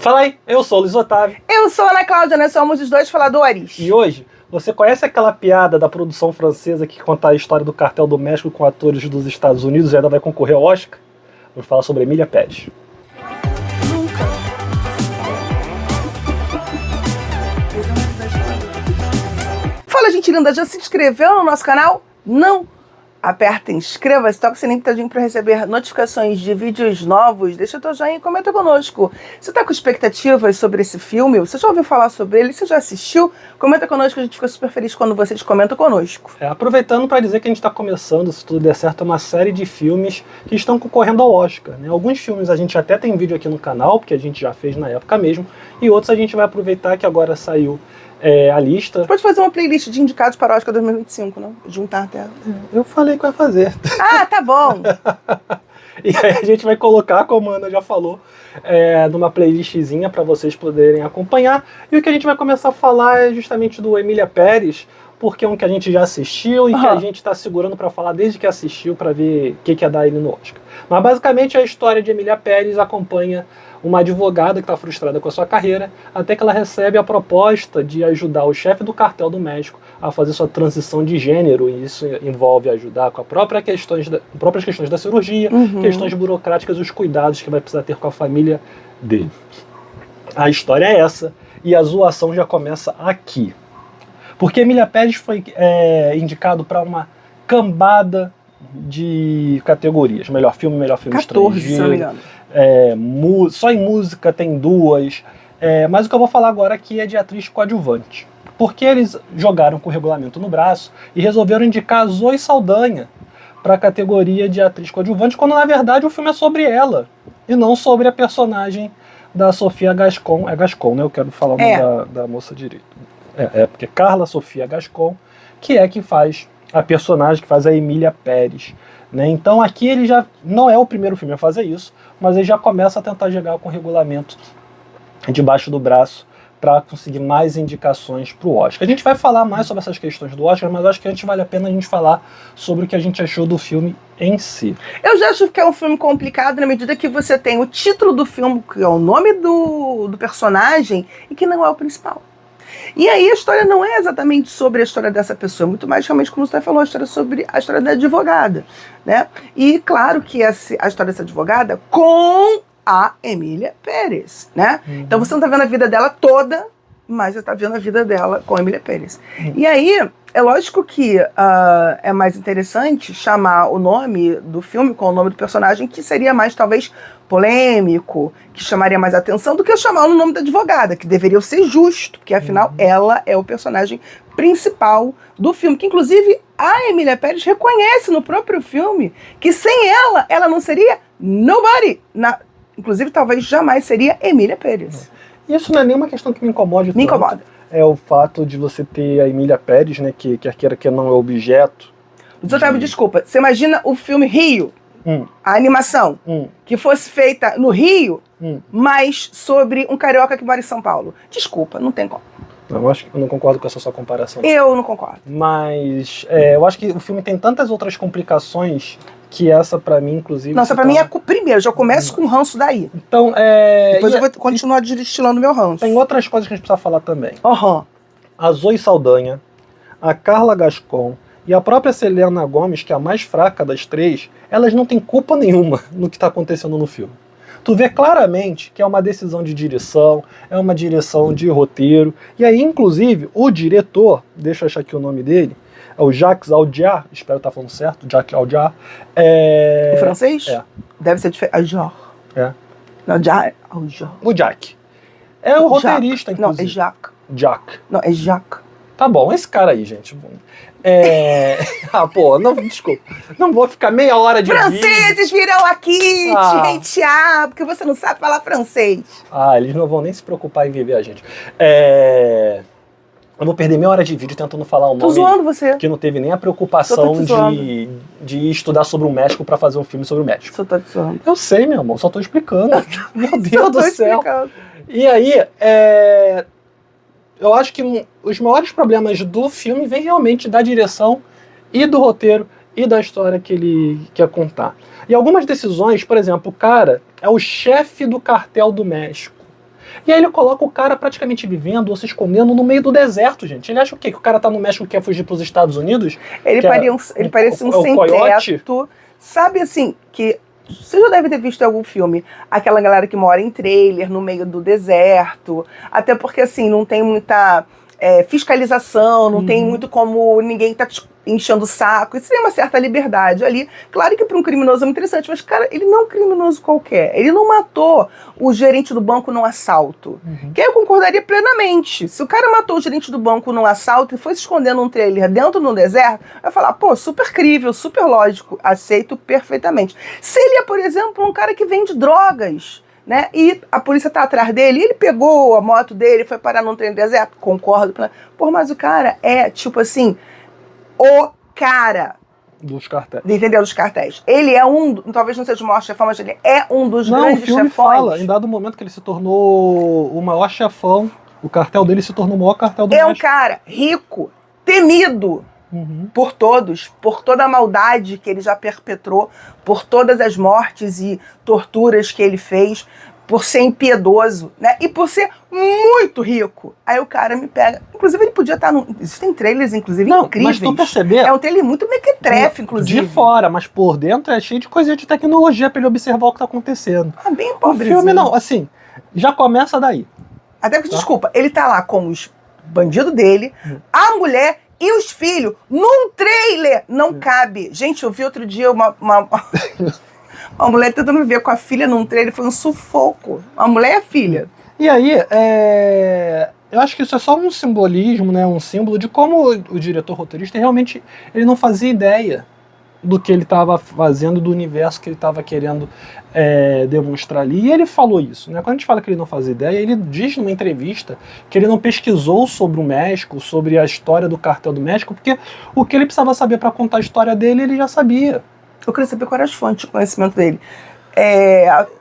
Fala aí, eu sou o Luiz Otávio. Eu sou a Ana Cláudia, nós somos os dois faladores. E hoje, você conhece aquela piada da produção francesa que conta a história do cartel do México com atores dos Estados Unidos e ainda vai concorrer ao Oscar? Vamos falar sobre Emília Pérez. Nunca. Fala, gente linda, já se inscreveu no nosso canal? Não? Aperta inscreva-se, toca o sininho para receber notificações de vídeos novos, deixa teu joinha e comenta conosco. Você está com expectativas sobre esse filme? Você já ouviu falar sobre ele? Você já assistiu? Comenta conosco, a gente fica super feliz quando vocês comentam conosco. Aproveitando para dizer que a gente está começando, se tudo der certo, uma série de filmes que estão concorrendo ao Oscar, né? Alguns filmes a gente até tem vídeo aqui no canal, porque a gente já fez na época mesmo, e outros a gente vai aproveitar que agora saiu a lista. Pode fazer uma playlist de indicados para o Oscar 2025, não? Juntar até. Eu falei que vai fazer. Ah, tá bom. E aí a gente vai colocar, como a Ana já falou, numa playlistzinha para vocês poderem acompanhar. E o que a gente vai começar a falar é justamente do Emília Pérez, porque é um que a gente já assistiu e que a gente está segurando para falar desde que assistiu, para ver o que ia dar ele no Oscar. Mas basicamente a história de Emília Pérez acompanha uma advogada que está frustrada com a sua carreira, até que ela recebe a proposta de ajudar o chefe do cartel do México a fazer sua transição de gênero, e isso envolve ajudar com próprias questões da cirurgia, questões burocráticas e os cuidados que vai precisar ter com a família dele. A história é essa, e a zoação já começa aqui. Porque Emília Pérez foi indicado para uma cambada de categorias. Melhor filme 14, estrangeiro. se não me engano. Só em música tem 2. Mas o que eu vou falar agora aqui é de atriz coadjuvante. Porque eles jogaram com o regulamento no braço e resolveram indicar a Zoe Saldanha para a categoria de atriz coadjuvante, quando na verdade o filme é sobre ela e não sobre a personagem da Sofia Gascon. É Gascon, né? Eu quero falar o nome da moça direito. Porque Carla Sofia Gascon, que é quem faz a personagem, que faz a Emília Pérez, né? Então aqui ele já não é o primeiro filme a fazer isso, mas ele já começa a tentar jogar com o regulamento debaixo do braço para conseguir mais indicações para o Oscar. A gente vai falar mais sobre essas questões do Oscar, mas acho que antes vale a pena a gente falar sobre o que a gente achou do filme em si. Eu já acho que é um filme complicado na medida que você tem o título do filme, que é o nome do personagem, e que não é o principal. E aí a história não é exatamente sobre a história dessa pessoa, muito mais realmente, como você falou, a história sobre a história da advogada, né? E claro que a história dessa advogada com a Emília Pérez, né? Então você não está vendo a vida dela toda, mas você está vendo a vida dela com a Emília Pérez. E aí, é lógico que é mais interessante chamar o nome do filme com o nome do personagem, que seria mais, talvez, polêmico, que chamaria mais atenção do que chamar o nome da advogada, que deveria ser justo, porque afinal ela é o personagem principal do filme, que inclusive a Emília Pérez reconhece no próprio filme que sem ela não seria nobody. Inclusive, talvez jamais seria Emília Pérez. Isso não é nenhuma questão que me incomode tanto. Me incomoda. É o fato de você ter a Emília Pérez, né, que quer queira que não é objeto. Luiz Otávio, desculpa, você imagina o filme Rio, a animação, que fosse feita no Rio, mas sobre um carioca que mora em São Paulo. Desculpa, não tem como. Não, eu não concordo com essa sua comparação. Eu não concordo. Mas eu acho que o filme tem tantas outras complicações que essa pra mim, inclusive... Nossa, pra mim é primeiro, já começo com o ranço daí. Então, depois eu vou continuar destilando meu ranço. Tem outras coisas que a gente precisa falar também. A Zoe Saldanha, a Carla Gascon e a própria Selena Gomez, que é a mais fraca das três, elas não têm culpa nenhuma no que está acontecendo no filme. Tu vê claramente que é uma decisão de direção, é uma direção de roteiro, e aí, inclusive, o diretor, deixa eu achar aqui o nome dele, é o Jacques Audiard, espero estar falando certo, Jacques Audiard. O francês? Deve ser diferente. Audiard. Não, Audiard. O Jack. É o roteirista, inclusive. Não, é Jacques. Jacques. Não, é Jacques. Tá bom, esse cara aí, gente. Desculpa. Não vou ficar meia hora de Franceses virão aqui te hatear, porque você não sabe falar francês. Eles não vão nem se preocupar em viver a gente. Eu vou perder meia hora de vídeo tentando falar o nome. Tô zoando você. Que não teve nem a preocupação de estudar sobre o México pra fazer um filme sobre o México. Só tô te zoando. Eu sei, meu amor, só tô explicando. Meu Deus do céu. Explicando. E aí, eu acho que os maiores problemas do filme vêm realmente da direção e do roteiro e da história que ele quer contar. E algumas decisões, por exemplo, o cara é o chefe do cartel do México. E aí ele coloca o cara praticamente vivendo ou se escondendo no meio do deserto, gente. Ele acha o quê? Que o cara tá no México e quer fugir pros Estados Unidos? Ele parecia um sem-teto. Sabe assim, que você já deve ter visto em algum filme aquela galera que mora em trailer no meio do deserto. Até porque assim, não tem muita fiscalização, não tem muito como ninguém tá enchendo o saco. Isso tem uma certa liberdade ali. Claro que para um criminoso é muito interessante, mas, cara, ele não é um criminoso qualquer. Ele não matou o gerente do banco num assalto. Que aí eu concordaria plenamente. Se o cara matou o gerente do banco num assalto e foi se esconder num trailer dentro do deserto, eu ia falar, pô, super crível, super lógico, aceito perfeitamente. Se ele é, por exemplo, um cara que vende drogas, né? E a polícia tá atrás dele, ele pegou a moto dele, foi parar num trem no deserto, concordo. Pô, mas o cara é, tipo assim, o cara dos cartéis. Entendeu? Dos cartéis. Ele é talvez não seja o maior chefão, mas ele é um dos grandes chefões. Não, o filme fala, em dado momento que ele se tornou o maior chefão, o cartel dele se tornou o maior cartel do México. É um cara rico, temido por todos, por toda a maldade que ele já perpetrou, por todas as mortes e torturas que ele fez, por ser impiedoso, né? E por ser muito rico. Aí o cara me pega. Inclusive, ele podia estar existem trailers, inclusive, incríveis. Mas tu perceber... É um trailer muito mequetrefe, inclusive. De fora, mas por dentro é cheio de coisinha de tecnologia pra ele observar o que tá acontecendo. Ah, bem pobrezinho. O filme não, assim, já começa daí. Até porque, desculpa, ele tá lá com os bandidos dele, a mulher e os filhos, num trailer. Não cabe. Gente, eu vi outro dia uma mulher tentando viver com a filha num trailer, foi um sufoco. A mulher e a filha. E aí, eu acho que isso é só um simbolismo, né? Um símbolo de como o diretor roteirista realmente ele não fazia ideia do que ele estava fazendo, do universo que ele estava querendo demonstrar ali. E ele falou isso, né? Quando a gente fala que ele não fazia ideia, ele diz numa entrevista que ele não pesquisou sobre o México, sobre a história do cartel do México, porque o que ele precisava saber para contar a história dele, ele já sabia. Eu queria saber quais eram as fontes de conhecimento dele.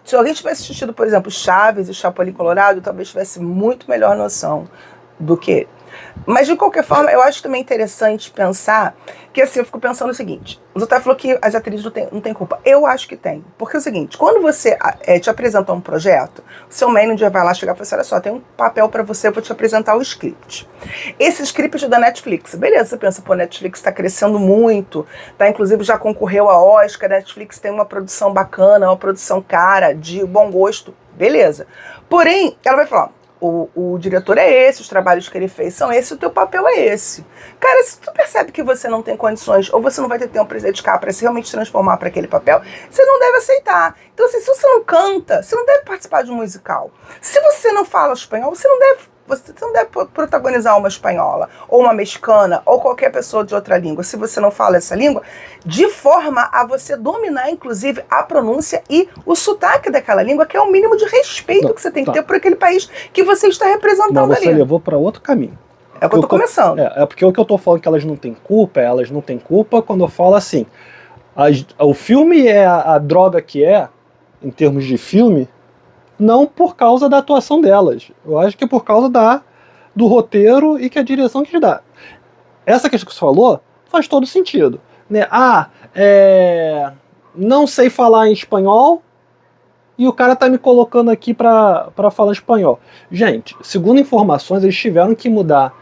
Se alguém tivesse assistido, por exemplo, Chaves e Chapolin Colorado, talvez tivesse muito melhor noção do que ele. Mas, de qualquer forma, eu acho também interessante pensar que, assim, eu fico pensando o seguinte. O Otávio falou que as atrizes não têm culpa. Eu acho que tem. Porque é o seguinte, quando você te apresenta um projeto, o seu manager vai lá chegar e fala assim, olha só, tem um papel pra você, eu vou te apresentar o script. Esse script é da Netflix. Beleza, você pensa, pô, Netflix tá crescendo muito, tá, inclusive já concorreu a Oscar, Netflix tem uma produção bacana, uma produção cara, de bom gosto. Beleza. Porém, ela vai falar, o diretor é esse, os trabalhos que ele fez são esses, o teu papel é esse. Cara, se tu percebe que você não tem condições, ou você não vai ter tempo para se dedicar, para se realmente transformar para aquele papel, você não deve aceitar. Então, assim, se você não canta, você não deve participar de um musical. Se você não fala espanhol, você não deve protagonizar uma espanhola, ou uma mexicana, ou qualquer pessoa de outra língua, se você não fala essa língua, de forma a você dominar, inclusive, a pronúncia e o sotaque daquela língua, que é o mínimo de respeito que você tem que ter por aquele país que você está representando ali. Você levou para outro caminho. É o que eu tô começando. É porque o que eu tô falando que elas não têm culpa, elas não têm culpa quando eu falo assim, o filme é a droga que em termos de filme, não por causa da atuação delas. Eu acho que é por causa do roteiro e que a direção que dá. Essa questão que você falou faz todo sentido. Né? Não sei falar em espanhol e o cara tá me colocando aqui para falar espanhol. Gente, segundo informações, eles tiveram que mudar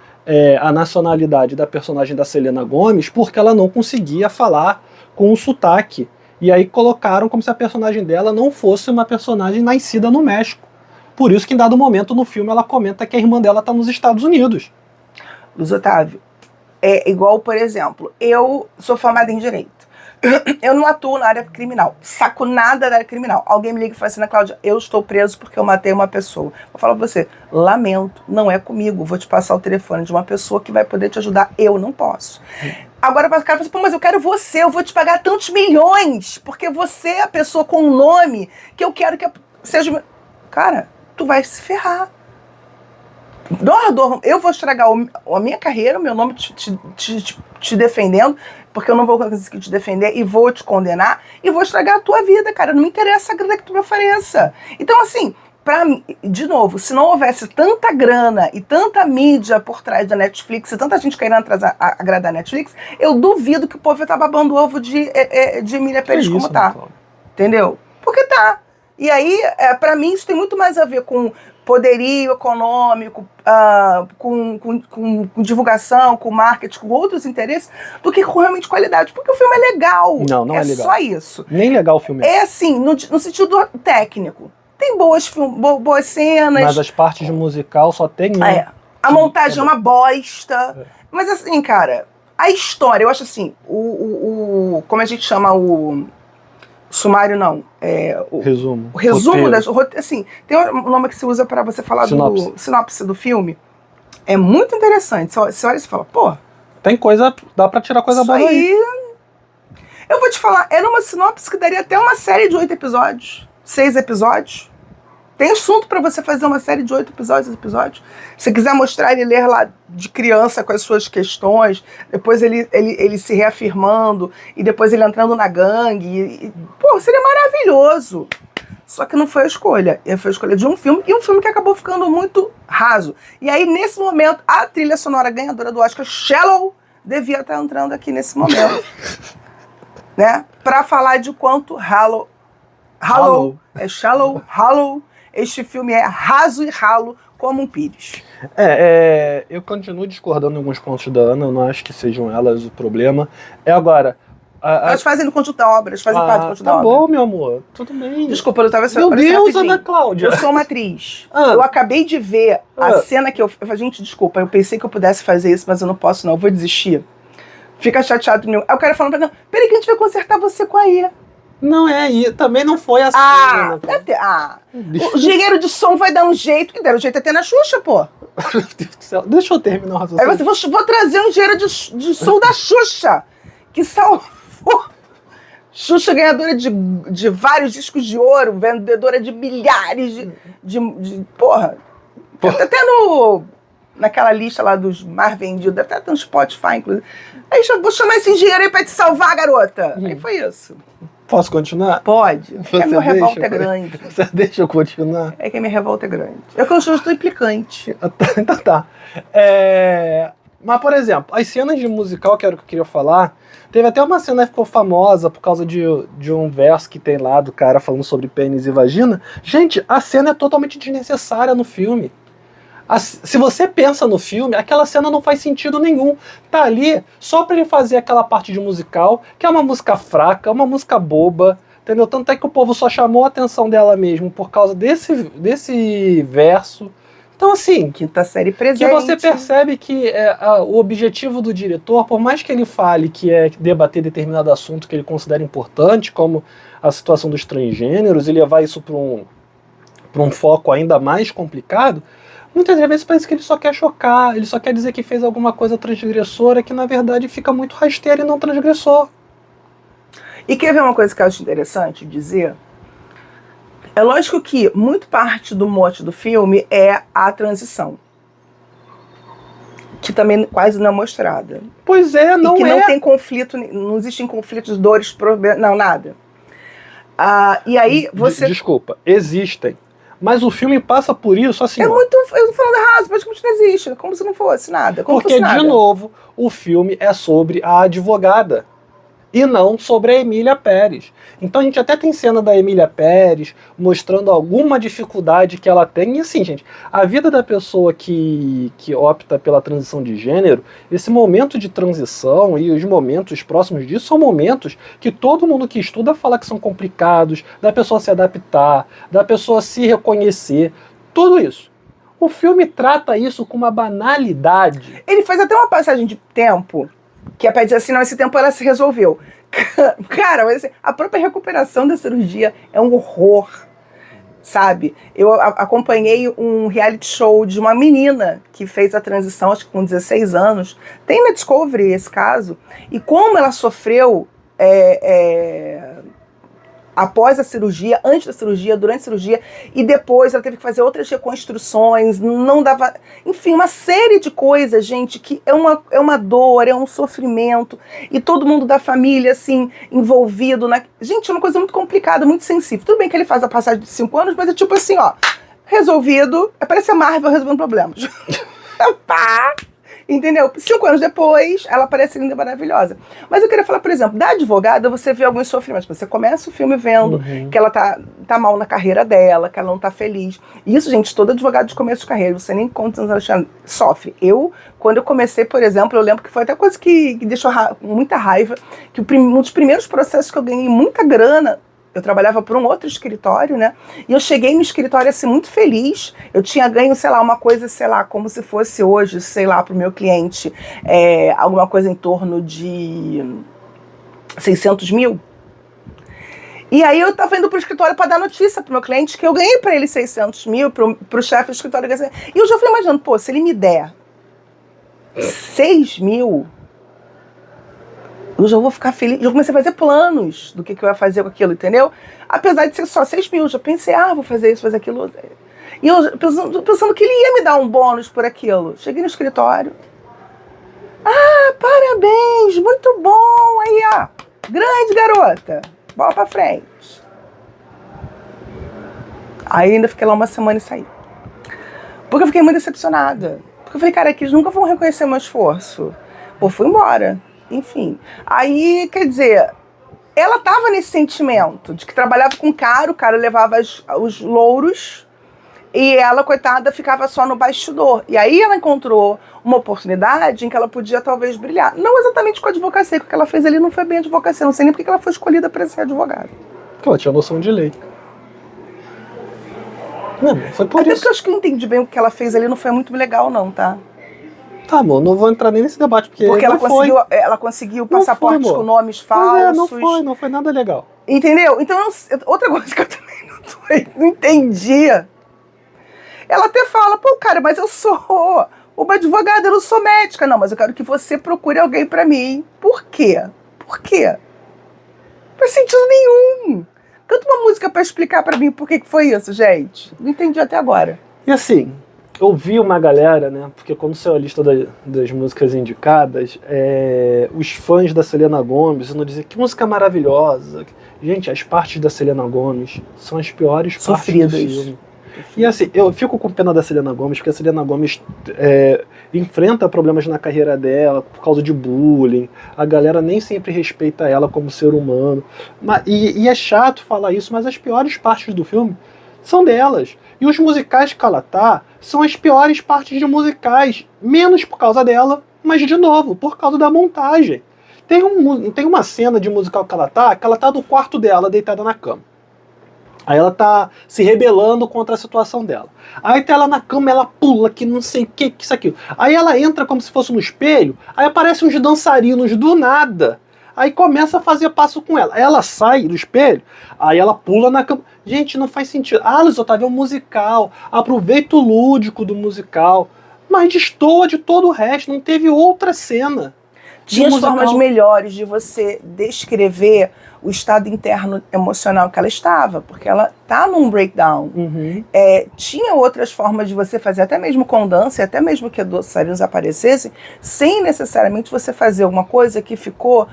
a nacionalidade da personagem da Selena Gomez porque ela não conseguia falar com o sotaque. E aí colocaram como se a personagem dela não fosse uma personagem nascida no México. Por isso que em dado momento no filme ela comenta que a irmã dela está nos Estados Unidos. Luiz Otávio, é igual, por exemplo, eu sou formada em Direito. Eu não atuo na área criminal. Saco nada da área criminal. Alguém me liga e fala assim, Ana Cláudia, eu estou preso porque eu matei uma pessoa. Vou falar pra você, lamento, não é comigo. Vou te passar o telefone de uma pessoa que vai poder te ajudar. Eu não posso. Agora o cara fala assim, pô, mas eu quero você, eu vou te pagar tantos milhões, porque você é a pessoa com um nome que eu quero que seja... Cara, tu vai se ferrar. Eu vou estragar a minha carreira, o meu nome te defendendo, porque eu não vou conseguir te defender e vou te condenar, e vou estragar a tua vida, cara. Não me interessa a grana que tu me ofereça. Então, assim, de novo, se não houvesse tanta grana e tanta mídia por trás da Netflix, e tanta gente querendo agradar a Netflix, eu duvido que o povo ia estar babando o ovo de Emília Pérez como tá. Entendeu? Porque tá. E aí, pra mim, isso tem muito mais a ver com poderio econômico, com divulgação, com marketing, com outros interesses, do que com realmente qualidade. Porque o filme é legal. Não é legal. É só isso. Nem legal o filme É assim, no sentido técnico. Tem boas cenas. Mas as partes de musical só tem uma. A montagem é uma bosta. Mas assim, cara, a história, eu acho assim, como a gente chama o sumário, não. O resumo. O resumo assim, tem um nome que se usa para você falar do sinopse do filme. É muito interessante. Você olha e fala, pô. Tem coisa, dá pra tirar coisa boa aí. Eu vou te falar, era uma sinopse que daria até uma série de 8 episódios, 6 episódios. Tem assunto pra você fazer uma série de 8 episódios. Se você quiser mostrar ele ler lá de criança com as suas questões, depois ele se reafirmando, e depois ele entrando na gangue. Pô, seria maravilhoso. Só que não foi a escolha. Foi a escolha de um filme, e um filme que acabou ficando muito raso. E aí, nesse momento, a trilha sonora ganhadora do Oscar, Shallow, devia estar entrando aqui nesse momento. Né? Pra falar de quanto Hollow. É Shallow, Hollow. Este filme é raso e ralo como um pires. Eu continuo discordando em alguns pontos da Ana, eu não acho que sejam elas o problema. Agora... Elas fazem no conjunto da obra, elas fazem parte do conjunto da obra. Tá bom, meu amor, tudo bem. Desculpa, eu tava... Meu Deus, Ana Cláudia. Eu sou uma atriz. Eu acabei de ver a cena que eu... Gente, desculpa, eu pensei que eu pudesse fazer isso, mas eu não posso não, eu vou desistir. Fica chateado nenhum. Aí o cara falando pra mim, peraí que a gente vai consertar você com a IA. Não é aí, também não foi assim. Deve ter. O engenheiro de som vai dar um jeito, que deram jeito até na Xuxa, pô. Meu Deus do céu, deixa eu terminar o raciocínio. Aí você, vou trazer um engenheiro de som da Xuxa, que salvou. Xuxa ganhadora de vários discos de ouro, vendedora de milhares de porra. Deve até naquela lista lá dos mais vendidos, deve até no Spotify, inclusive. Aí vou chamar esse engenheiro aí pra te salvar, garota. Aí foi isso. Posso continuar? Pode. É que a minha revolta é grande. Você deixa eu continuar? É que a minha revolta é grande. Eu estou implicante. Então tá. Mas, por exemplo, as cenas de musical, que era o que eu queria falar, teve até uma cena que ficou famosa por causa de um verso que tem lá do cara falando sobre pênis e vagina. Gente, a cena é totalmente desnecessária no filme. Se você pensa no filme, aquela cena não faz sentido nenhum. Tá ali só pra ele fazer aquela parte de musical, que é uma música fraca, uma música boba, entendeu? Tanto é que o povo só chamou a atenção dela mesmo por causa desse verso. Então, assim, quinta série presente. Que você percebe que o objetivo do diretor, por mais que ele fale que é debater determinado assunto que ele considera importante, como a situação dos transgêneros, e levar isso para um foco ainda mais complicado, muitas vezes parece que ele só quer chocar, ele só quer dizer que fez alguma coisa transgressora que na verdade fica muito rasteiro e não transgressor. E quer ver uma coisa que eu acho interessante dizer? É lógico que muito parte do mote do filme é a transição, que também quase não é mostrada. Pois é, não é. E que não tem conflito, não existem conflitos, dores, problemas, não, nada. E aí você... Desculpa, existem. Mas o filme passa por isso assim. Eu tô falando errado, praticamente não existe. Como se não fosse nada. Porque, de novo, o filme é sobre a advogada. E não sobre a Emília Pérez. Então a gente até tem cena da Emília Pérez mostrando alguma dificuldade que ela tem. E assim, gente, a vida da pessoa que opta pela transição de gênero, esse momento de transição e os momentos próximos disso são momentos que todo mundo que estuda fala que são complicados, da pessoa se adaptar, da pessoa se reconhecer, tudo isso. O filme trata isso com uma banalidade. Ele faz até uma passagem de tempo que é pra dizer assim, não, esse tempo ela se resolveu. Cara, mas assim, a própria recuperação da cirurgia é um horror, sabe? Eu acompanhei um reality show de uma menina que fez a transição, acho que com 16 anos. Tem na Discovery esse caso. E como ela sofreu após a cirurgia, antes da cirurgia, durante a cirurgia, e depois ela teve que fazer outras reconstruções, não dava... Enfim, uma série de coisas, gente, que é uma dor, é um sofrimento, e todo mundo da família, assim, envolvido na... Gente, é uma coisa muito complicada, muito sensível. Tudo bem que ele faz a passagem de 5 anos, mas é tipo assim, ó, resolvido, parece a Marvel resolvendo problemas. Pá! Entendeu? 5 anos depois, ela parece linda e maravilhosa. Mas eu queria falar, por exemplo, da advogada, você vê alguns sofrimentos. Você começa o filme vendo que ela tá mal na carreira dela, que ela não tá feliz. Isso, gente, todo advogado de começo de carreira, você nem conta quantos anos sofre. Quando eu comecei, por exemplo, eu lembro que foi até coisa que deixou muita raiva, que um dos primeiros processos que eu ganhei muita grana, eu trabalhava por um outro escritório, né? E eu cheguei no escritório assim muito feliz. Eu tinha ganho, sei lá, uma coisa, sei lá, como se fosse hoje, sei lá, para o meu cliente, alguma coisa em torno de 600 mil. E aí eu estava indo para o escritório para dar notícia para o meu cliente que eu ganhei para ele 600 mil, para o chefe do escritório. E eu já fui imaginando, pô, se ele me der 6 mil... eu já vou ficar feliz. Eu comecei a fazer planos do que eu ia fazer com aquilo, entendeu? Apesar de ser só 6 mil, eu já pensei, vou fazer isso, fazer aquilo. E eu pensando que ele ia me dar um bônus por aquilo. Cheguei no escritório. Parabéns, muito bom. Aí, grande garota. Bola pra frente. Aí ainda fiquei lá uma semana e saí. Porque eu fiquei muito decepcionada. Porque eu falei, cara, que eles nunca vão reconhecer meu esforço. Pô, fui embora. Enfim, aí, quer dizer, ela tava nesse sentimento de que trabalhava com o cara levava os louros e ela, coitada, ficava só no bastidor. E aí ela encontrou uma oportunidade em que ela podia talvez brilhar. Não exatamente com a advocacia, porque o que ela fez ali não foi bem advocacia, não sei nem porque ela foi escolhida para ser advogada. Porque ela tinha noção de lei. Não, foi por Até isso. porque eu acho que eu entendi bem o que ela fez ali, não foi muito legal não, tá? Tá, amor, não vou entrar nem nesse debate, porque ela conseguiu passaportes com nomes falsos. Não foi nada legal. Entendeu? Então, outra coisa que eu também não entendia. Ela até fala, pô, cara, mas eu sou uma advogada, eu não sou médica. Não, mas eu quero que você procure alguém pra mim. Por quê? Por quê? Não faz sentido nenhum. Canta uma música pra explicar pra mim por que foi isso, gente. Não entendi até agora. E assim, eu vi uma galera, né, porque quando saiu a lista das músicas indicadas, os fãs da Selena Gomez não diziam que música maravilhosa. Gente, as partes da Selena Gomez são as piores partes do filme. E assim, eu fico com pena da Selena Gomez, porque a Selena Gomez enfrenta problemas na carreira dela por causa de bullying. A galera nem sempre respeita ela como ser humano. E é chato falar isso, mas as piores partes do filme são delas. E os musicais que ela tá são as piores partes de musicais. Menos por causa dela, mas de novo, por causa da montagem. Tem uma cena de musical que ela tá no quarto dela, deitada na cama. Aí ela tá se rebelando contra a situação dela. Aí tá ela na cama, ela pula, que não sei o que, isso, aquilo. Aí ela entra como se fosse no espelho, aí aparecem uns dançarinos do nada. Aí começa a fazer passo com ela. Aí ela sai do espelho, aí ela pula na cama. Gente, não faz sentido. Luiz Otávio, é um musical. Aproveita o lúdico do musical. Mas destoa de todo o resto. Não teve outra cena. Tinha as formas melhores de você descrever o estado interno emocional que ela estava, porque ela tá num breakdown. Uhum. Tinha outras formas de você fazer, até mesmo com dança, e até mesmo que dançarinos aparecessem, sem necessariamente você fazer uma coisa que ficou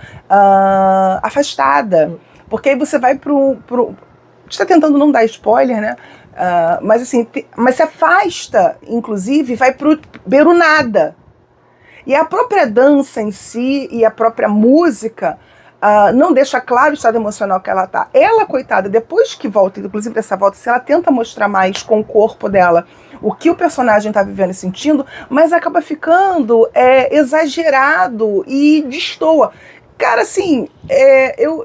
afastada. Porque aí você vai pro... A gente tá tentando não dar spoiler, né? Mas assim, mas se afasta, inclusive, vai pro beiro nada. E a própria dança em si e a própria música não deixa claro o estado emocional que ela tá. Ela, coitada, depois que volta, inclusive dessa volta, se ela tenta mostrar mais com o corpo dela o que o personagem tá vivendo e sentindo, mas acaba ficando exagerado e destoa. Cara, assim, eu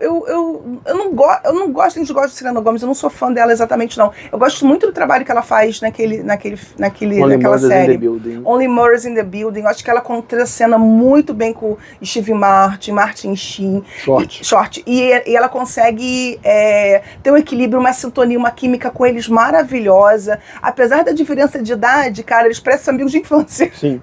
não gosto, a gente gosta de Selena Gomez, eu não sou fã dela exatamente, não. Eu gosto muito do trabalho que ela faz naquela série. Only Murders in the Building. Eu acho que ela contracena muito bem com Steve Martin Sheen. Short. E ela consegue ter um equilíbrio, uma sintonia, uma química com eles maravilhosa. Apesar da diferença de idade, cara, eles parecem amigos de infância. Sim.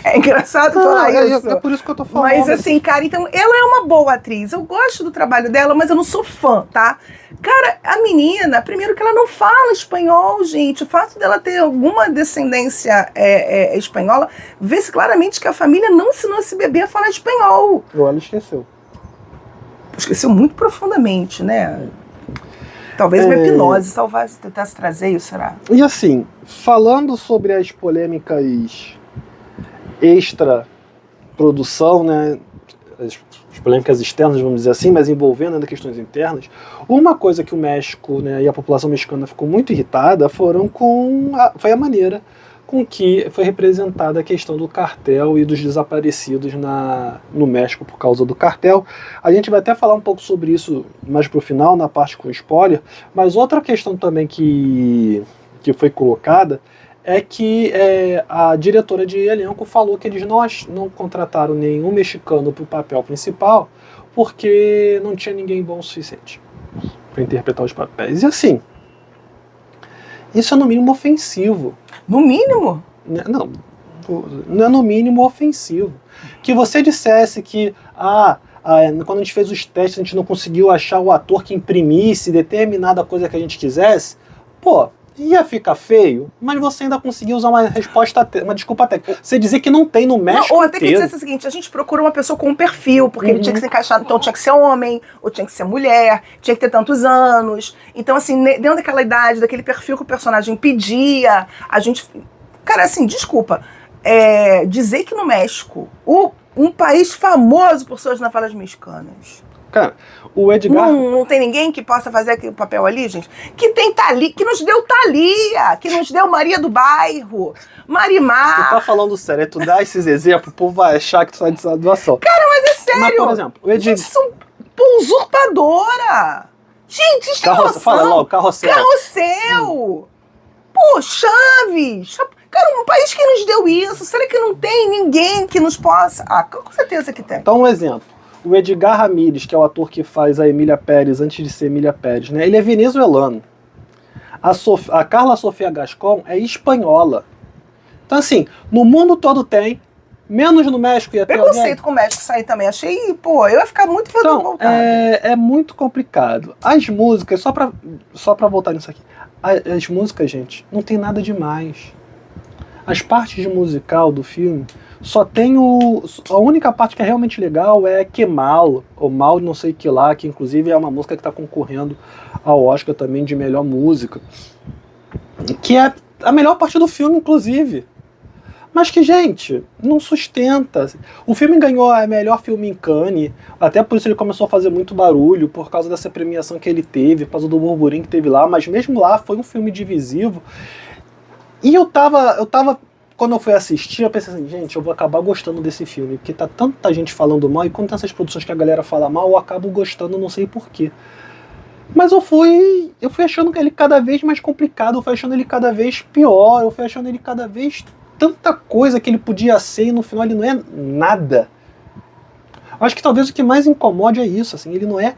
É engraçado falar isso. É por isso que eu tô falando. Mas assim, cara, então ela é uma boa atriz. Eu gosto do trabalho dela, mas eu não sou fã, tá? Cara, a menina, primeiro que ela não fala espanhol, gente. O fato dela ter alguma descendência espanhola, vê-se claramente que a família não ensinou esse bebê a falar espanhol. Ou ela esqueceu. Esqueceu muito profundamente, né? Talvez uma hipnose tentasse trazer isso, será? E assim, falando sobre as polêmicas extra produção, né, as polêmicas externas, vamos dizer assim, mas envolvendo ainda questões internas, uma coisa que o México, né, e a população mexicana ficou muito irritada foi a maneira com que foi representada a questão do cartel e dos desaparecidos no México por causa do cartel. A gente vai até falar um pouco sobre isso mais pro final, na parte com spoiler, mas outra questão também que foi colocada é que a diretora de elenco falou que eles não contrataram nenhum mexicano para o papel principal porque não tinha ninguém bom o suficiente para interpretar os papéis. E assim, isso é no mínimo ofensivo. No mínimo? Não é no mínimo ofensivo. Que você dissesse que quando a gente fez os testes a gente não conseguiu achar o ator que imprimisse determinada coisa que a gente quisesse, pô, ia ficar feio, mas você ainda conseguiu usar uma desculpa técnica. Você dizer que não tem no México ou até que inteiro. dissesse o seguinte, a gente procura uma pessoa com um perfil, porque ele tinha que ser encaixado, então tinha que ser homem, ou tinha que ser mulher, tinha que ter tantos anos. Então, assim, dentro daquela idade, daquele perfil que o personagem pedia, a gente... Cara, assim, desculpa, dizer que no México, um país famoso por suas novelas mexicanas... Cara, o Edgar... Não tem ninguém que possa fazer aquele papel ali, gente? Que tem Thalia, que nos deu Thalia, que nos deu Maria do Bairro, Marimar. Tu tá falando sério, tu dá esses exemplos, o povo vai achar que tu tá de doação. Cara, mas é sério. Mas, por exemplo, o Edgar... Gente, são usurpadora. Gente, vocês têm noção? Fala logo, Carrossel. Carrossel. Pô, Chaves. Cara, um país que nos deu isso, será que não tem ninguém que nos possa... com certeza que tem. Então, um exemplo. O Edgar Ramírez, que é o ator que faz a Emília Pérez antes de ser Emília Pérez, né? Ele é venezuelano. A Carla Sofia Gascon é espanhola. Então, assim, no mundo todo tem, menos no México ia ter alguém. Preconceito com o México sair também. Achei, pô, eu ia ficar muito Então, é muito complicado. As músicas, só pra voltar nisso aqui, as músicas, gente, não tem nada demais. As partes de musical do filme... Só tem a única parte que é realmente legal é Kemal, ou Mal não sei que lá, que inclusive é uma música que está concorrendo ao Oscar também de melhor música. Que é a melhor parte do filme, inclusive. Mas que, gente, não sustenta. O filme ganhou a melhor filme em Cannes, até por isso ele começou a fazer muito barulho, por causa dessa premiação que ele teve, por causa do burburinho que teve lá, mas mesmo lá foi um filme divisivo. E eu tava quando eu fui assistir, eu pensei assim, gente, eu vou acabar gostando desse filme, porque tá tanta gente falando mal, e quando tem essas produções que a galera fala mal, eu acabo gostando, não sei porquê. Mas eu fui achando ele cada vez mais complicado, eu fui achando ele cada vez pior, eu fui achando ele cada vez tanta coisa que ele podia ser, e no final ele não é nada. Acho que talvez o que mais incomode é isso, assim, ele não é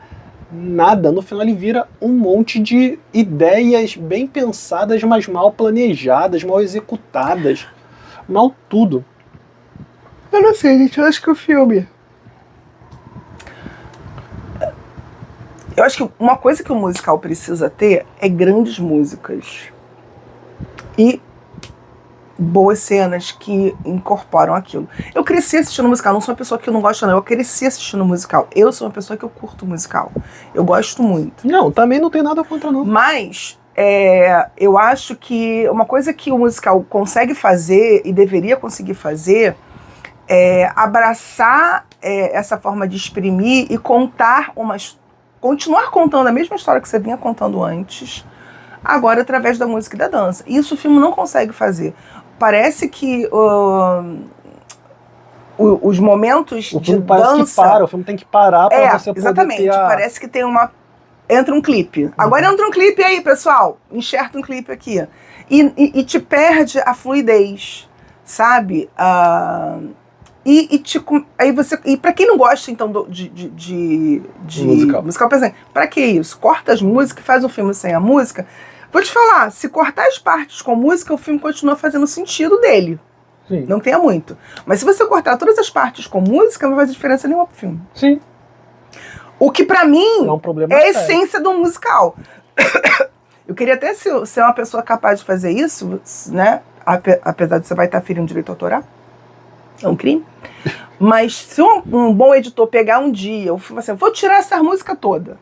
nada. No final ele vira um monte de ideias bem pensadas, mas mal planejadas, mal executadas. Mal tudo. Eu não sei, gente. Eu acho que o filme... Eu acho que uma coisa que o musical precisa ter é grandes músicas. E boas cenas que incorporam aquilo. Eu cresci assistindo musical. Não sou uma pessoa que não gosta, não. Eu cresci assistindo musical. Eu sou uma pessoa que eu curto musical. Eu gosto muito. Não, também não tem nada contra, não. Mas... eu acho que uma coisa que o musical consegue fazer e deveria conseguir fazer é abraçar essa forma de exprimir e continuar contando a mesma história que você vinha contando antes, agora através da música e da dança. Isso o filme não consegue fazer. Parece que os momentos de dança... O filme tem que parar para você poder exatamente, parece que tem entra um clipe. Agora entra um clipe aí, pessoal. Enxerta um clipe aqui. E te perde a fluidez, sabe? E pra quem não gosta, então, de musical, por exemplo, pra que isso? Corta as músicas e faz um filme sem a música. Vou te falar, se cortar as partes com música, o filme continua fazendo sentido dele. Sim. Não tenha muito. Mas se você cortar todas as partes com música, não vai fazer diferença nenhuma pro filme. Sim. O que pra mim é a sério. essência do musical. Eu queria até ser uma pessoa capaz de fazer isso, né? Apesar de você vai estar ferindo direito autoral. É um crime. Mas se um bom editor pegar um dia, eu vou tirar essa música toda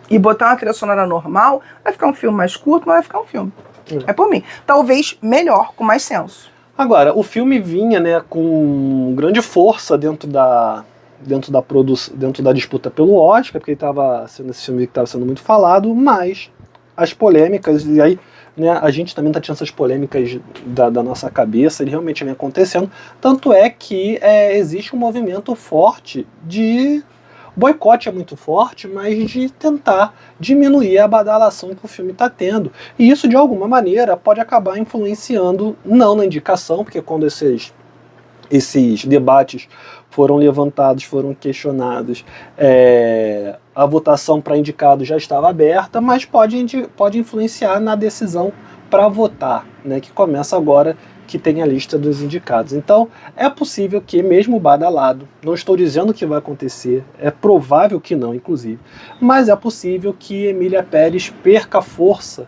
e botar uma trilha sonora normal, vai ficar um filme mais curto, mas vai ficar um filme. É por mim. Talvez melhor, com mais senso. Agora, o filme vinha, né, com grande força dentro da disputa pelo Oscar, porque ele estava sendo esse filme que estava sendo muito falado, mas as polêmicas, e aí, né, a gente também está tirando essas polêmicas da nossa cabeça, ele realmente vem acontecendo, tanto é que existe um movimento forte de boicote, é muito forte, mas de tentar diminuir a badalação que o filme está tendo. E isso, de alguma maneira, pode acabar influenciando, não na indicação, porque quando esses debates foram levantados, foram questionados, a votação para indicado já estava aberta, mas pode influenciar na decisão para votar, né, que começa agora, que tem a lista dos indicados. Então, é possível que, mesmo badalado, não estou dizendo que vai acontecer, é provável que não, inclusive, mas é possível que Emília Pérez perca força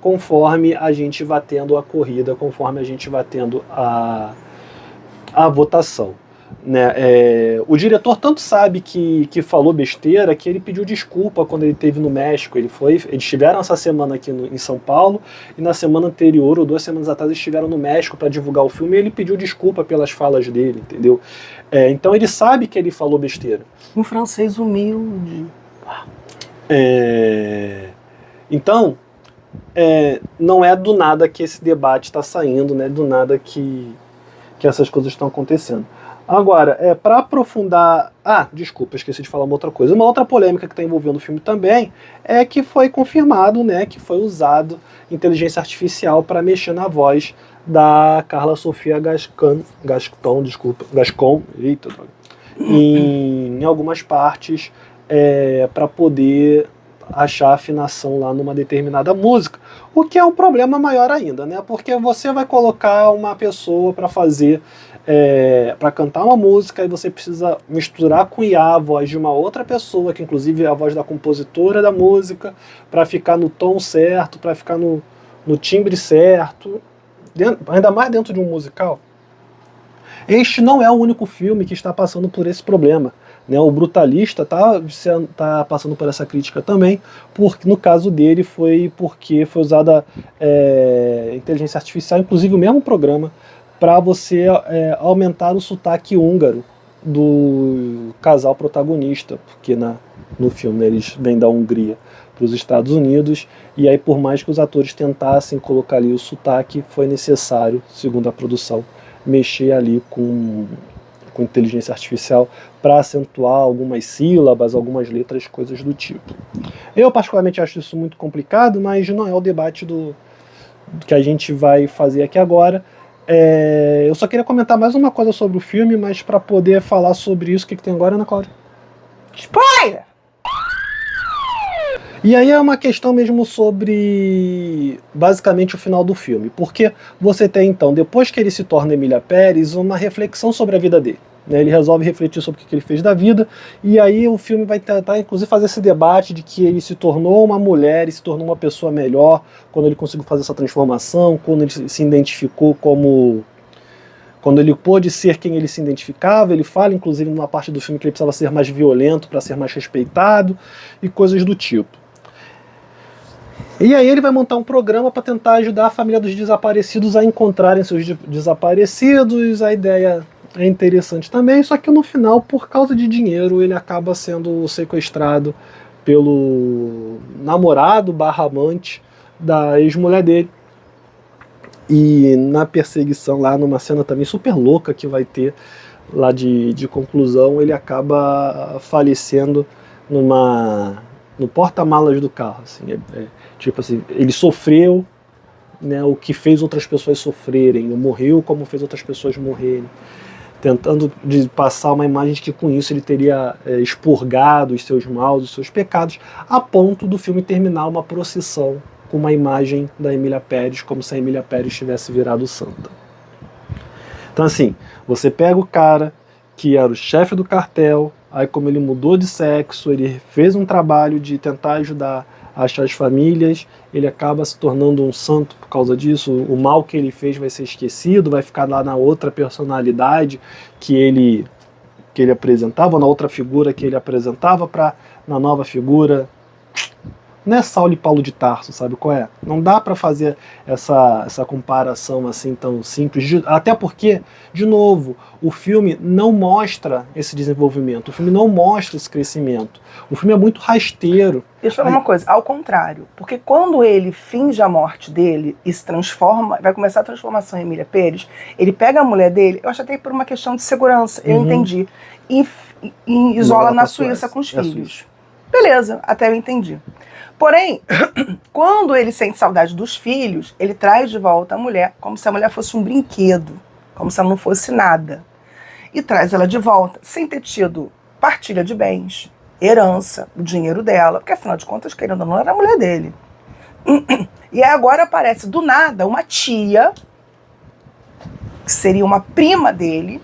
conforme a gente vá tendo a corrida, conforme a gente vá tendo a votação. Né? O diretor tanto sabe que falou besteira que ele pediu desculpa quando ele esteve no México. Eles estiveram essa semana aqui em São Paulo, e na semana anterior, ou 2 semanas atrás, eles estiveram no México para divulgar o filme, e ele pediu desculpa pelas falas dele, entendeu? Então ele sabe que ele falou besteira. Um francês humilde. Então, não é do nada que esse debate está saindo, né? Do nada que essas coisas estão acontecendo. Agora, para aprofundar... desculpa, esqueci de falar uma outra coisa. Uma outra polêmica que está envolvendo o filme também é que foi confirmado, né, que foi usado inteligência artificial para mexer na voz da Carla Sofia Gascon, em algumas partes, para poder achar afinação lá numa determinada música, o que é um problema maior ainda, né? Porque você vai colocar uma pessoa para fazer, para cantar uma música, e você precisa misturar com IA a voz de uma outra pessoa, que inclusive é a voz da compositora da música, para ficar no tom certo, para ficar no timbre certo, ainda mais dentro de um musical. Este não é o único filme que está passando por esse problema. Né, o Brutalista tá passando por essa crítica também, porque no caso dele foi porque foi usada inteligência artificial, inclusive o mesmo programa, para você aumentar o sotaque húngaro do casal protagonista, porque no filme eles vêm da Hungria para os Estados Unidos, e aí por mais que os atores tentassem colocar ali o sotaque, foi necessário, segundo a produção, mexer ali com inteligência artificial para acentuar algumas sílabas, algumas letras, coisas do tipo. Eu particularmente acho isso muito complicado, mas não é o debate do que a gente vai fazer aqui agora. Eu só queria comentar mais uma coisa sobre o filme, mas para poder falar sobre isso, o que tem agora, Ana Cláudia? Spoiler! E aí é uma questão mesmo sobre, basicamente, o final do filme. Porque você tem, então, depois que ele se torna Emília Pérez, uma reflexão sobre a vida dele. Né? Ele resolve refletir sobre o que ele fez da vida, e aí o filme vai tentar, inclusive, fazer esse debate de que ele se tornou uma mulher e se tornou uma pessoa melhor quando ele conseguiu fazer essa transformação, quando ele se identificou como... Quando ele pôde ser quem ele se identificava. Ele fala, inclusive, numa parte do filme que ele precisava ser mais violento para ser mais respeitado, e coisas do tipo. E aí ele vai montar um programa para tentar ajudar a família dos desaparecidos a encontrarem seus desaparecidos. A ideia é interessante também, só que no final, por causa de dinheiro, ele acaba sendo sequestrado pelo namorado / amante da ex-mulher dele. E na perseguição lá, numa cena também super louca que vai ter lá de conclusão, ele acaba falecendo no porta-malas do carro. Assim, tipo assim, ele sofreu, né, o que fez outras pessoas sofrerem, morreu como fez outras pessoas morrerem, tentando passar uma imagem de que com isso ele teria expurgado os seus maus, os seus pecados, a ponto do filme terminar uma procissão com uma imagem da Emília Pérez, como se a Emília Pérez tivesse virado santa. Então assim, você pega o cara que era o chefe do cartel, aí como ele mudou de sexo, ele fez um trabalho de tentar ajudar a achar as famílias, ele acaba se tornando um santo por causa disso. O mal que ele fez vai ser esquecido, vai ficar lá na outra personalidade que ele apresentava, na outra figura que ele apresentava, para na nova figura Não é Saulo e Paulo de Tarso, sabe qual é? Não dá pra fazer essa comparação assim tão simples, até porque, de novo, o filme não mostra esse desenvolvimento, o filme não mostra esse crescimento, o filme é muito rasteiro. Deixa eu falar uma coisa, ao contrário, porque quando ele finge a morte dele e se transforma, vai começar a transformação em Emília Pérez, ele pega a mulher dele, eu acho até por uma questão de segurança, eu entendi, e isola na Suíça com os filhos. Beleza, até eu entendi. Porém, quando ele sente saudade dos filhos, ele traz de volta a mulher, como se a mulher fosse um brinquedo, como se ela não fosse nada. E traz ela de volta, sem ter tido partilha de bens, herança, o dinheiro dela, porque afinal de contas, querendo ou não, era a mulher dele. E aí agora aparece do nada uma tia, que seria uma prima dele,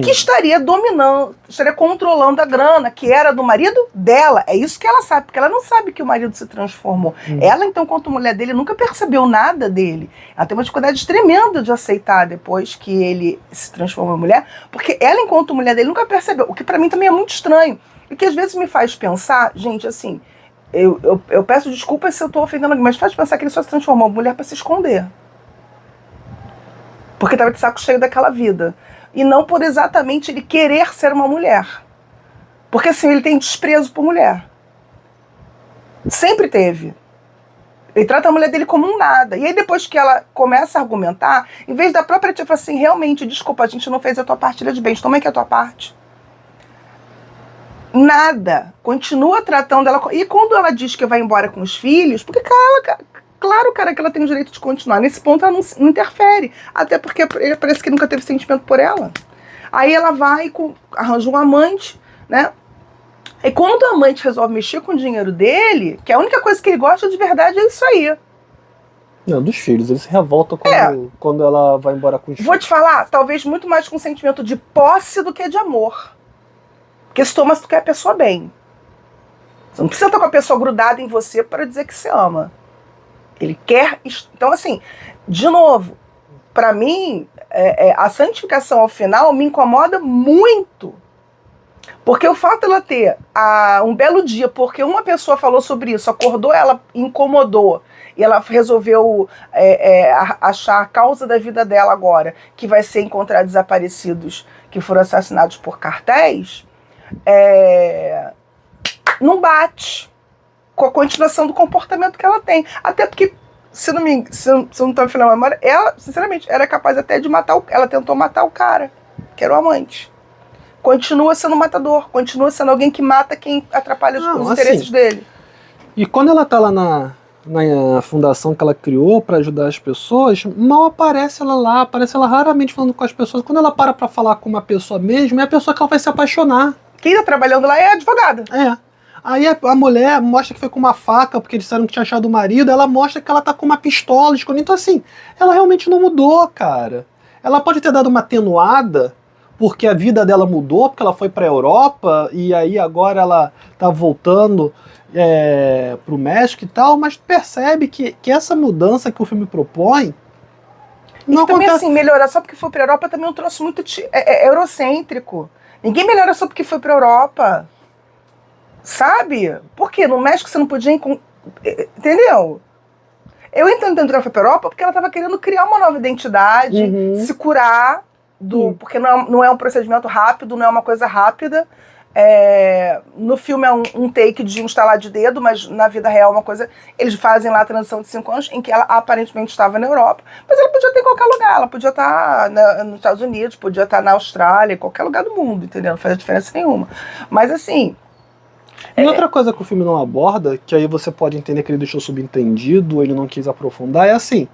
que estaria dominando, estaria controlando a grana, que era do marido dela. É isso que ela sabe, porque ela não sabe que o marido se transformou. Ela, então, quanto mulher dele, nunca percebeu nada dele. Ela tem uma dificuldade tremenda de aceitar depois que ele se transformou em mulher, porque ela, enquanto mulher dele, nunca percebeu. O que pra mim também é muito estranho. E que às vezes me faz pensar, gente, assim, eu peço desculpas se eu tô ofendendo alguém, mas faz pensar que ele só se transformou em mulher pra se esconder. Porque tava de saco cheio daquela vida. E não por exatamente ele querer ser uma mulher. Porque assim, ele tem desprezo por mulher. Sempre teve. Ele trata a mulher dele como um nada. E aí depois que ela começa a argumentar, em vez da própria tia falar assim, realmente, desculpa, a gente não fez a tua partilha de bens, toma aqui a tua parte. Nada. Continua tratando ela... E quando ela diz que vai embora com os filhos, porque claro, cara, que ela tem o direito de continuar. Nesse ponto ela não interfere. Até porque parece que nunca teve sentimento por ela. Aí ela vai, arranja um amante, né? E quando o amante resolve mexer com o dinheiro dele, que a única coisa que ele gosta de verdade é isso aí. Não, dos filhos. Ele se revolta quando ela vai embora com os filhos. Vou te falar, talvez muito mais com sentimento de posse do que de amor. Porque se toma, se tu quer a pessoa bem. Você não precisa estar com a pessoa grudada em você para dizer que você ama. Ele quer... Então, assim, de novo, para mim, a santificação ao final me incomoda muito. Porque o fato dela ter um belo dia, porque uma pessoa falou sobre isso, acordou, ela incomodou, e ela resolveu achar a causa da vida dela agora, que vai ser encontrar desaparecidos que foram assassinados por cartéis, não bate com a continuação do comportamento que ela tem. Até porque, se não estou me falando a memória, ela, sinceramente, era capaz até de matar ela tentou matar o cara, que era o amante. Continua sendo um matador, continua sendo alguém que mata quem atrapalha os interesses dele. E quando ela tá lá na fundação que ela criou para ajudar as pessoas, mal aparece ela lá, aparece ela raramente falando com as pessoas. Quando ela para falar com uma pessoa mesmo, é a pessoa que ela vai se apaixonar. Quem tá trabalhando lá é a advogada. Aí a mulher mostra que foi com uma faca, porque disseram que tinha achado o marido, ela mostra que ela tá com uma pistola escondida. Então assim, ela realmente não mudou, cara. Ela pode ter dado uma atenuada, porque a vida dela mudou, porque ela foi pra Europa, e aí agora ela tá voltando pro México e tal, mas percebe que essa mudança que o filme propõe não também acontece. Assim, melhorar só porque foi pra Europa também é um troço muito eurocêntrico. Ninguém melhora só porque foi pra Europa. Sabe? Por quê? No México você não podia... Entendeu? Eu entendo que ela foi pra Europa porque ela estava querendo criar uma nova identidade, se curar, porque não é um procedimento rápido, não é uma coisa rápida. No filme é um take de um estalar de dedo, mas na vida real é uma coisa... Eles fazem lá a transição de 5 anos em que ela aparentemente estava na Europa, mas ela podia estar em qualquer lugar. Ela podia estar nos Estados Unidos, podia estar na Austrália, em qualquer lugar do mundo, entendeu? Não faz diferença nenhuma. Mas assim... E outra coisa que o filme não aborda, que aí você pode entender que ele deixou subentendido, ele não quis aprofundar, é assim,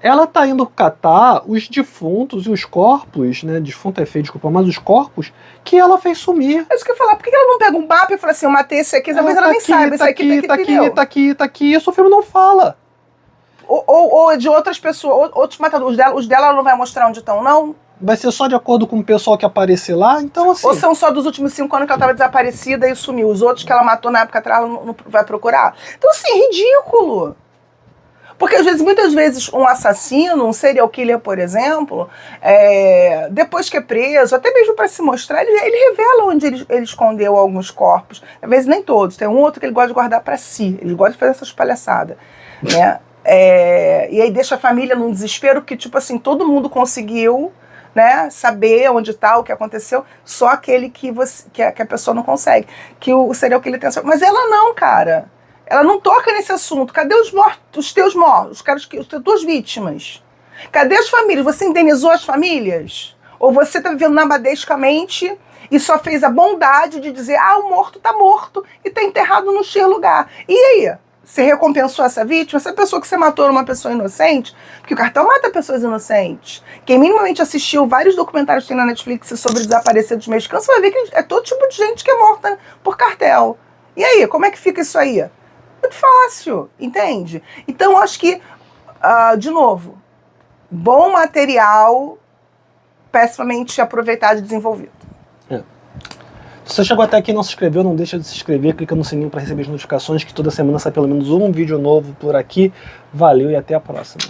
ela tá indo catar os defuntos e os corpos, né, defunto é feio, desculpa, mas os corpos que ela fez sumir. É isso que eu ia falar, por que ela não pega um mapa e fala assim, eu matei esse aqui, talvez ela nem saiba, esse aqui tá aqui, isso o filme não fala. Ou de outras pessoas, outros matadores, os dela ela não vai mostrar onde estão, não? Vai ser só de acordo com o pessoal que aparecer lá, então assim... Ou são só dos últimos 5 anos que ela estava desaparecida e sumiu. Os outros que ela matou na época atrás, ela não vai procurar. Então assim, ridículo. Porque muitas vezes um assassino, um serial killer, por exemplo, depois que é preso, até mesmo para se mostrar, ele revela onde ele escondeu alguns corpos. Às vezes nem todos, tem um outro que ele gosta de guardar para si, ele gosta de fazer essas palhaçadas, né? E aí deixa a família num desespero que, tipo assim, todo mundo conseguiu, né, saber onde está, o que aconteceu, só aquele que a pessoa não consegue, que o serial killer tem. Mas ela não, cara. Ela não toca nesse assunto. Cadê os teus mortos, as tuas vítimas? Cadê as famílias? Você indenizou as famílias? Ou você está vivendo nabadescamente e só fez a bondade de dizer, o morto está morto e está enterrado no X lugar. E aí? Você recompensou essa vítima? Essa pessoa que você matou era uma pessoa inocente? Porque o cartel mata pessoas inocentes. Quem minimamente assistiu vários documentários que tem na Netflix sobre desaparecidos mexicanos, você vai ver que é todo tipo de gente que é morta por cartel. E aí, como é que fica isso aí? Muito fácil, entende? Então, acho que, de novo, bom material, pessimamente aproveitado e desenvolvido. Se você chegou até aqui e não se inscreveu, não deixa de se inscrever, clica no sininho para receber as notificações, que toda semana sai pelo menos um vídeo novo por aqui. Valeu e até a próxima.